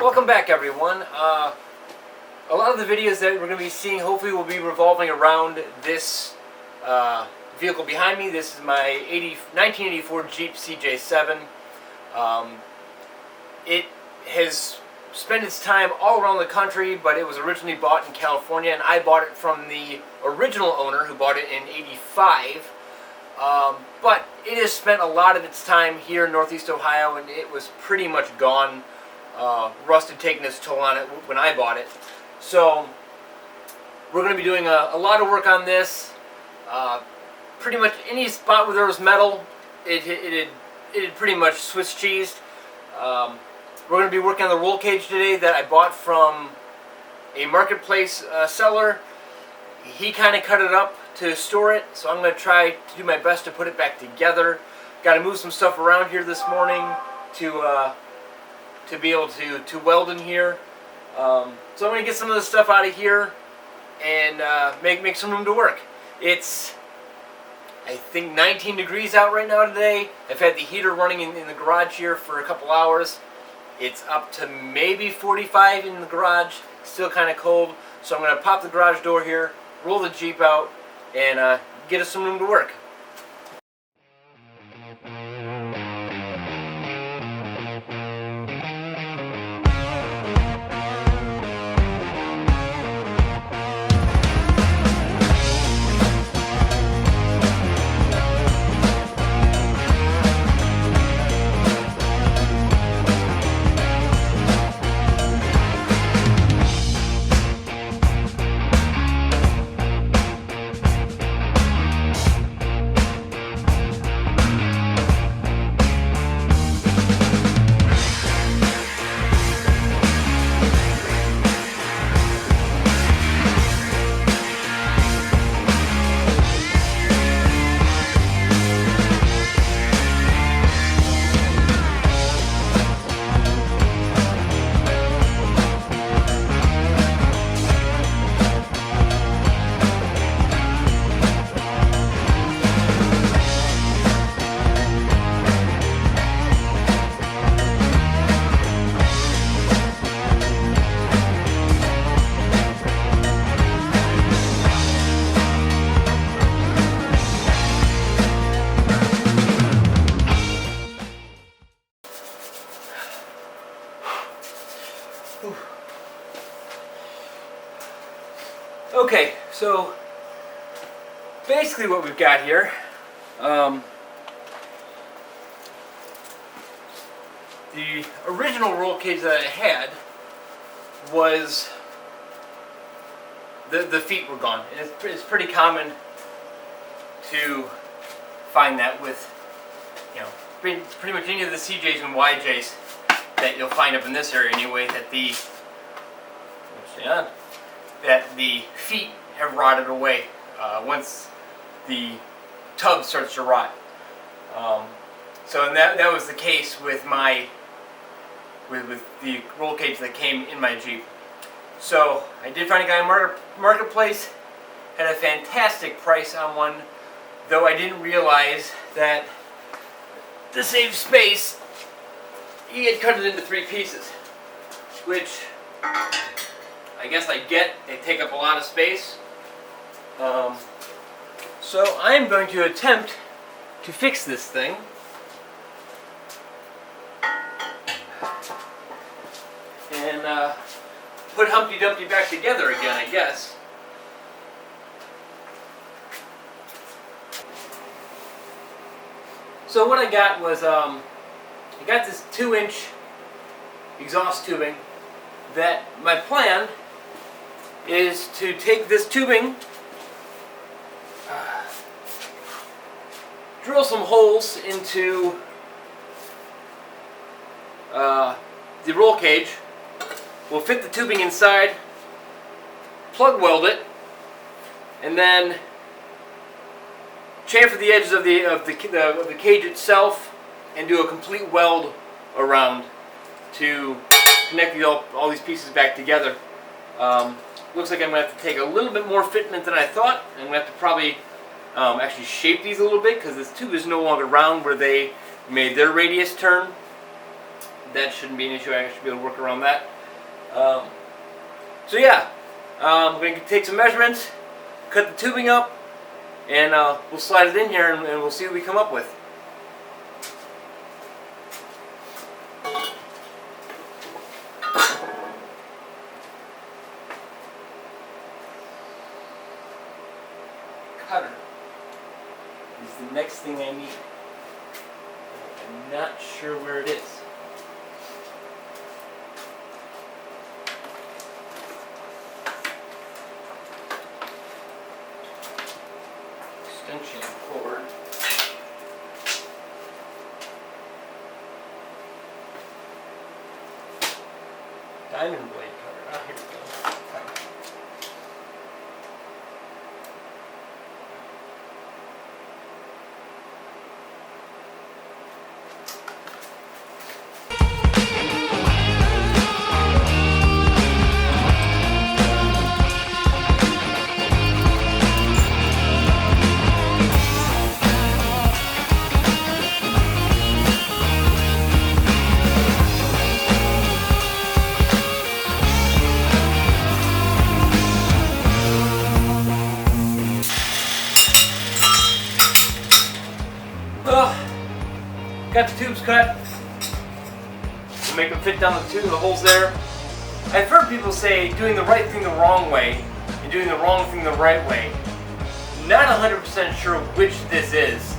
Welcome back, everyone. A lot of the videos that we're going to be seeing hopefully will be revolving around this vehicle behind me. This is my 1984 Jeep CJ7. It has spent its time all around the country, but it was originally bought in California, and I bought it from the original owner who bought it in '85. But it has spent a lot of its time here in Northeast Ohio, and it was pretty much gone. Rust had taken its toll on it when I bought it. So we're going to be doing a lot of work on this. Pretty much any spot where there was metal, it had pretty much Swiss cheesed. We're going to be working on the roll cage today that I bought from a marketplace seller. He kind of cut it up to store it, so I'm going to try to do my best to put it back together. Got to move some stuff around here this morning to be able to weld in here. So I'm going to get some of this stuff out of here and make some room to work. It's, I think, 19 degrees out right now today. I've had the heater running in the garage here for a couple hours. It's up to maybe 45 in the garage, still kind of cold. So I'm going to pop the garage door here, roll the Jeep out, and get us some room to work. Okay, so basically what we've got here, the original roll cage that I had was, the feet were gone. And it's pretty common to find that with, you know, pretty much any of the CJs and YJs that you'll find up in this area anyway, that the feet have rotted away once the tub starts to rot. So that was the case with the roll cage that came in my Jeep. So I did find a guy in marketplace, had a fantastic price on one, though I didn't realize that to save space, he had cut it into 3 pieces, which I guess I get. They take up a lot of space. So I'm going to attempt to fix this thing. And put Humpty Dumpty back together again, I guess. So what I got was, I got this 2-inch exhaust tubing that my plan is to take this tubing, drill some holes into the roll cage. We'll fit the tubing inside, plug weld it, and then chamfer the edges of the cage itself and do a complete weld around to connect all these pieces back together. Looks like I'm going to have to take a little bit more fitment than I thought. I'm going to have to probably actually shape these a little bit because this tube is no longer round where they made their radius turn. That shouldn't be an issue. I should be able to work around that. So yeah, I'm going to take some measurements, cut the tubing up, and we'll slide it in here and we'll see what we come up with. Cutter is the next thing I need. I'm not sure where it is. Extension cord. Diamond blade cutter. Ah, here we go. Got the tubes cut. We'll make them fit down the holes there. I've heard people say doing the right thing the wrong way and doing the wrong thing the right way. Not 100% sure which this is.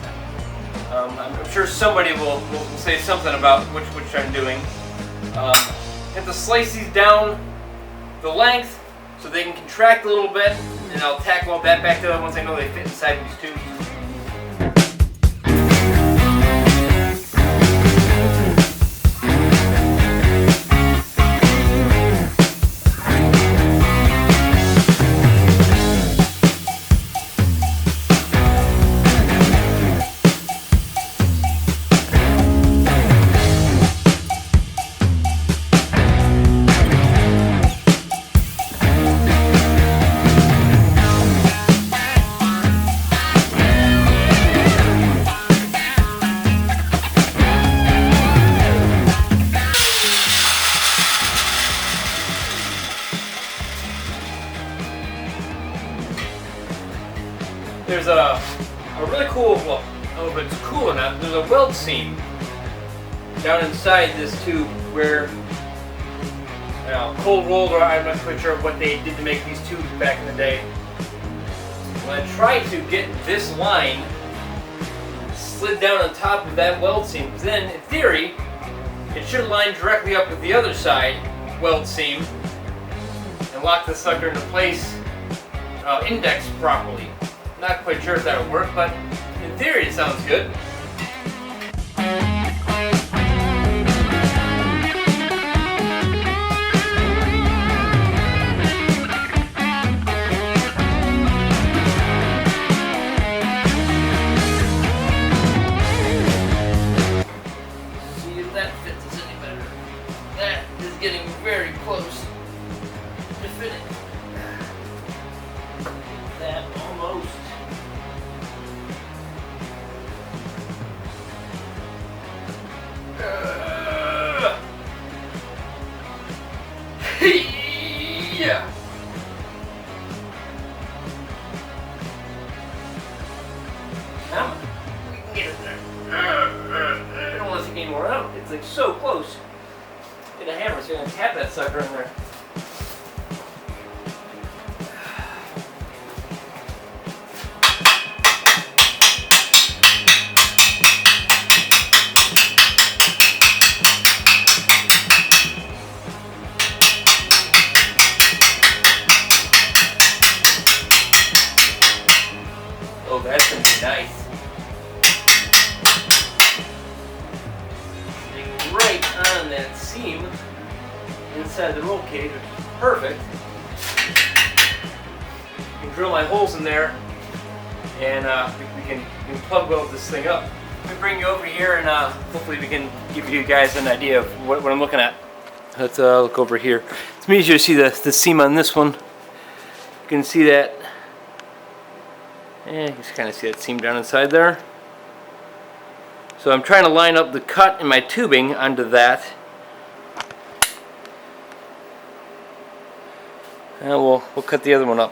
I'm sure somebody will say something about which I'm doing. Have to slice these down the length so they can contract a little bit, and I'll tack weld that back together once I know they fit inside these tubes. There's a really cool, well, I don't know if it's cool or not, there's a weld seam down inside this tube where, cold rolled, or I'm not quite sure what they did to make these tubes back in the day. When I tried to get this line slid down on top of that weld seam, because then, in theory, it should line directly up with the other side weld seam and lock the sucker into place, indexed properly. Not quite sure if that would work, but in theory it sounds good. See if that fits us any better. That is getting very close to fitting. That almost. Yeah. Come on. We can get it there. I don't want to take any more out. It's like so close. Get a hammer so you can tap that sucker in there. Oh, that's going to be nice. Right on that seam. inside the roll cage, which is perfect. I can drill my holes in there, and we can plug weld this thing up. Let me bring you over here, and hopefully we can give you guys an idea of what I'm looking at. Let's look over here. It's easier to see the seam on this one. You can see that. You can kind of see that seam down inside there. So I'm trying to line up the cut in my tubing onto that. And we'll cut the other one up.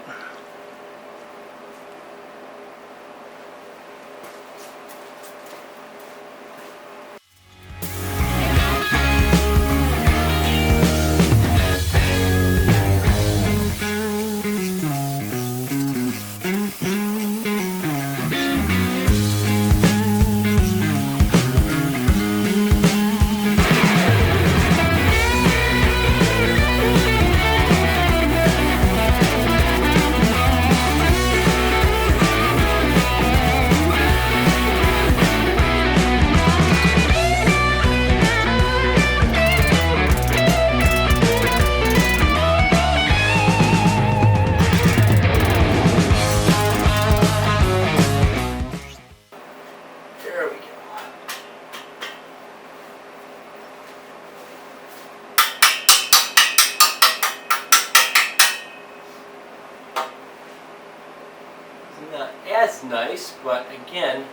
Not as nice, but again,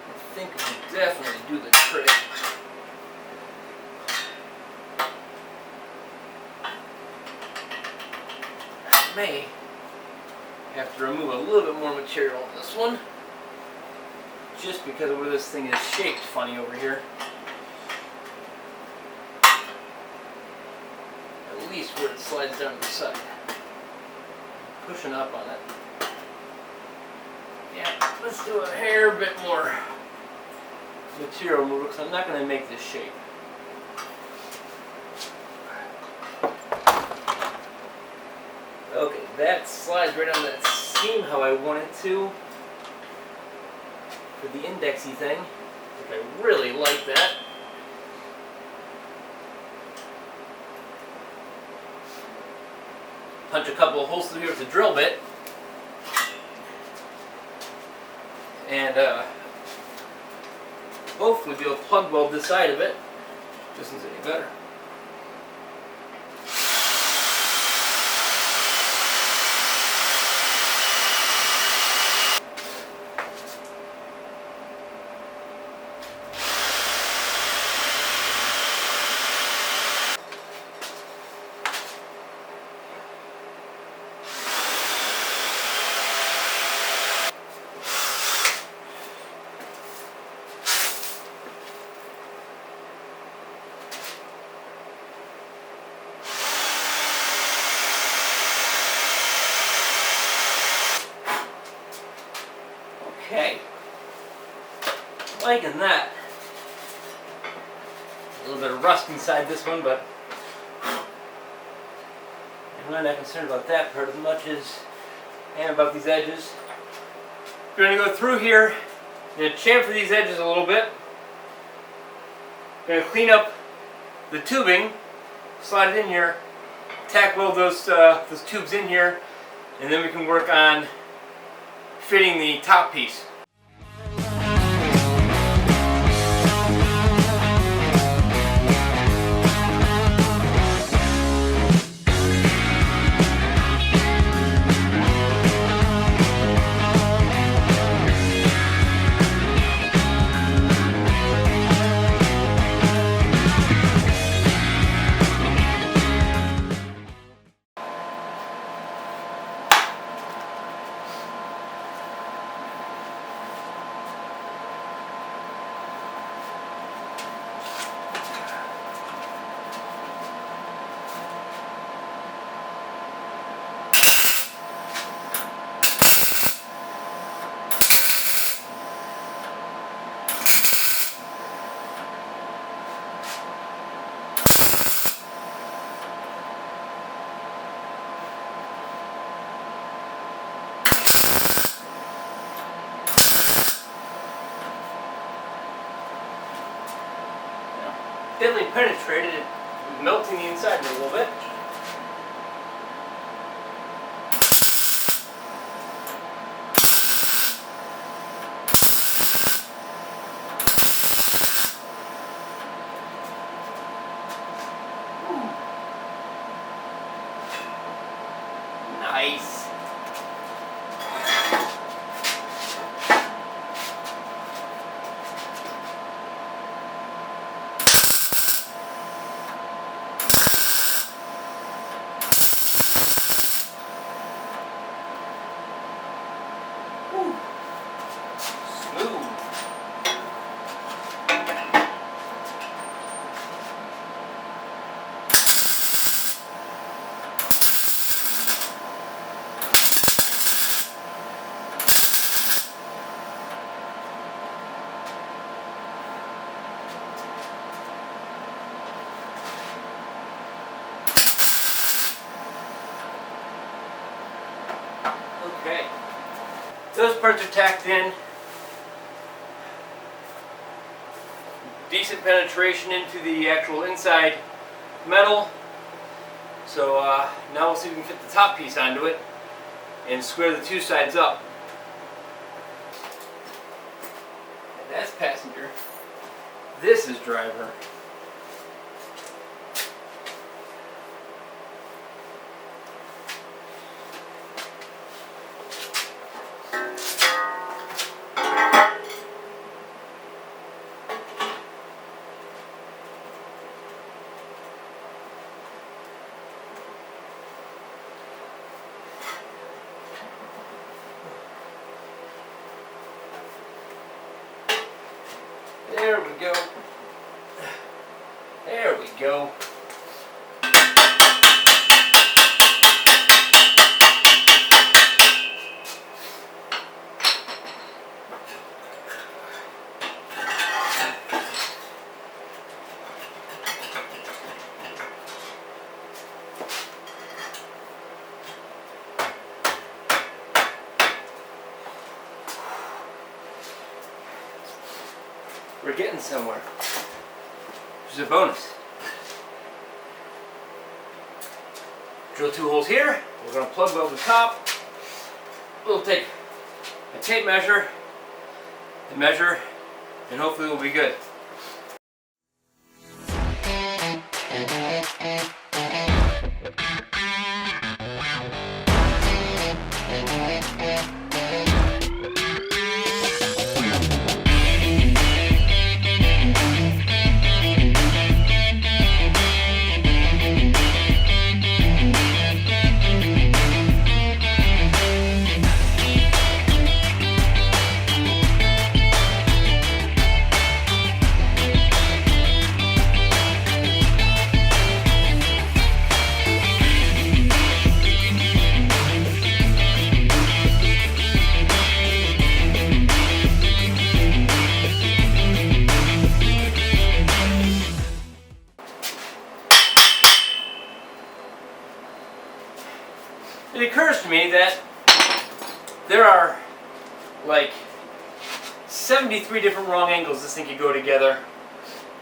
I think it will definitely do the trick. I may have to remove a little bit more material on this one, just because of where this thing is shaped funny over here. At least where it slides down to the side. Pushing up on it. Yeah, let's do a hair bit more material removal because I'm not going to make this shape. Okay, that slides right on that seam how I want it to for the indexy thing. I really like that. Punch a couple of holes through here with a drill bit. And hopefully be able to plug weld this side of it, just as any better. Okay, liking that. A little bit of rust inside this one, but I'm really not concerned about that part as much as I am about these edges. We're going to go through here, going to chamfer these edges a little bit. Going to clean up the tubing, slide it in here, tack weld those tubes in here, and then we can work on fitting the top piece. Definitely penetrated it melting the inside a little bit. Nice. Woo. Smooth. Okay, those parts are tacked in. Decent penetration into the actual inside metal. So now we'll see if we can fit the top piece onto it and square the two sides up. That's passenger. This is driver. There we go. There we go. We're getting somewhere, which is a bonus. Drill 2 holes here. We're going to plug weld the top. We'll take a tape measure and measure, and hopefully we'll be good. It occurs to me that there are like 73 different wrong angles this thing could go together,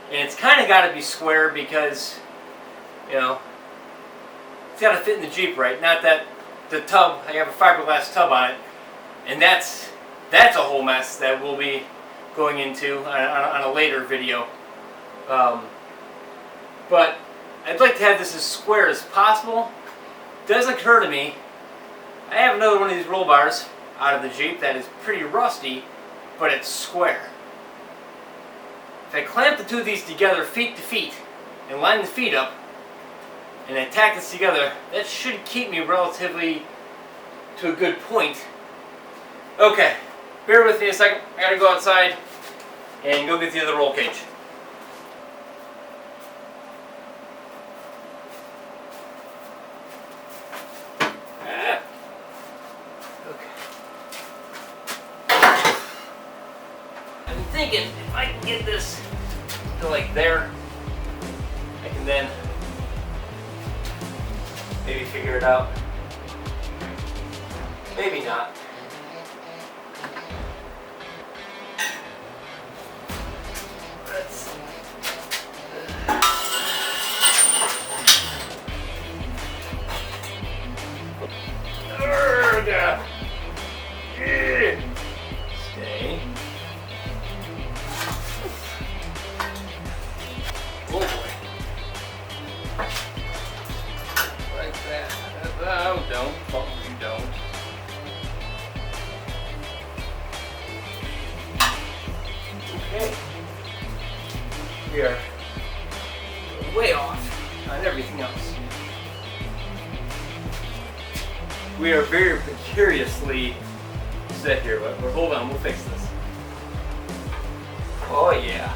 and it's kind of got to be square because, you know, it's got to fit in the Jeep right. Not that the tub, I have a fiberglass tub on it, and that's a whole mess that we'll be going into on a later video. But I'd like to have this as square as possible. Does occur to me, I have another one of these roll bars out of the Jeep that is pretty rusty, but it's square. If I clamp the two of these together feet to feet and line the feet up and I tack this together, that should keep me relatively to a good point. Okay, bear with me a second. I gotta go outside and go get the other roll cage. Thinking if I can get this to like there, I can then maybe figure it out. Maybe not. we are way off on everything else. We are very precariously set here, but hold on, we'll fix this. Oh yeah.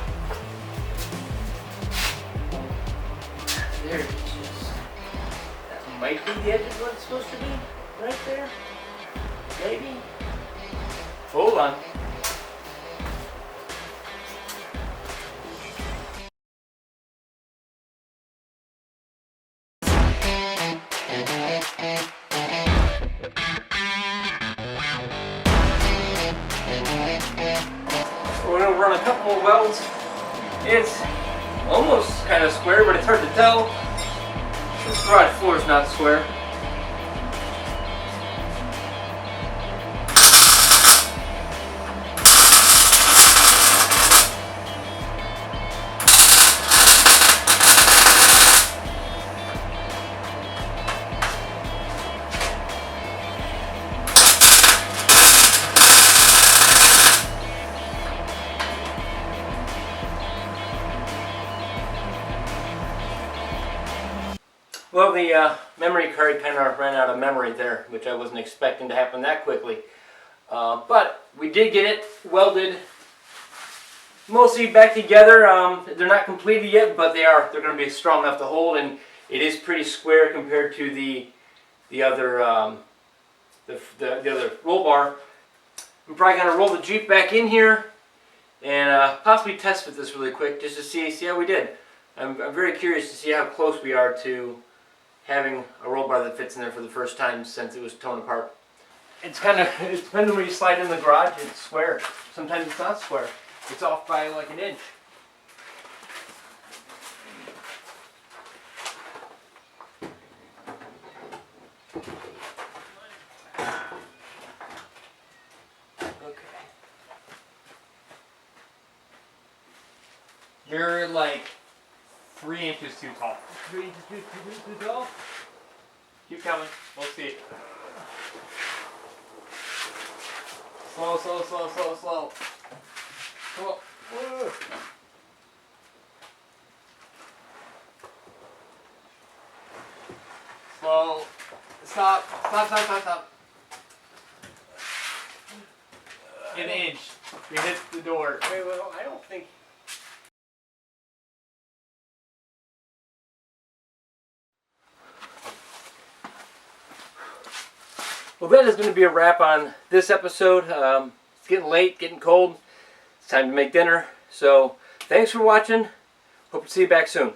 There it is. That might be the edge of what it's supposed to be. Right there. Maybe. Hold on. We're going to run a couple more welds. It's almost kind of square, but it's hard to tell. This garage floor is not square. Well, the memory card kind of ran out of memory there, which I wasn't expecting to happen that quickly. But we did get it welded mostly back together. They're not completed yet, but they're going to be strong enough to hold, and it is pretty square compared to the other roll bar. I'm probably going to roll the Jeep back in here and possibly test fit this really quick just to see how we did. I'm very curious to see how close we are to having a roll bar that fits in there for the first time since it was torn apart. It depends on where you slide in the garage. It's square. Sometimes it's not square. It's off by like an inch. Okay. You're like 3 inches too tall. 3 inches too tall? Keep coming. We'll see. Slow, slow, slow, slow, slow. Come on. Whoa. Slow. Stop. Stop, stop, stop, stop. An inch. You hit the door. Wait, well, I don't think... Well, that is going to be a wrap on this episode. It's getting late, getting cold. It's time to make dinner. So, thanks for watching. Hope to see you back soon.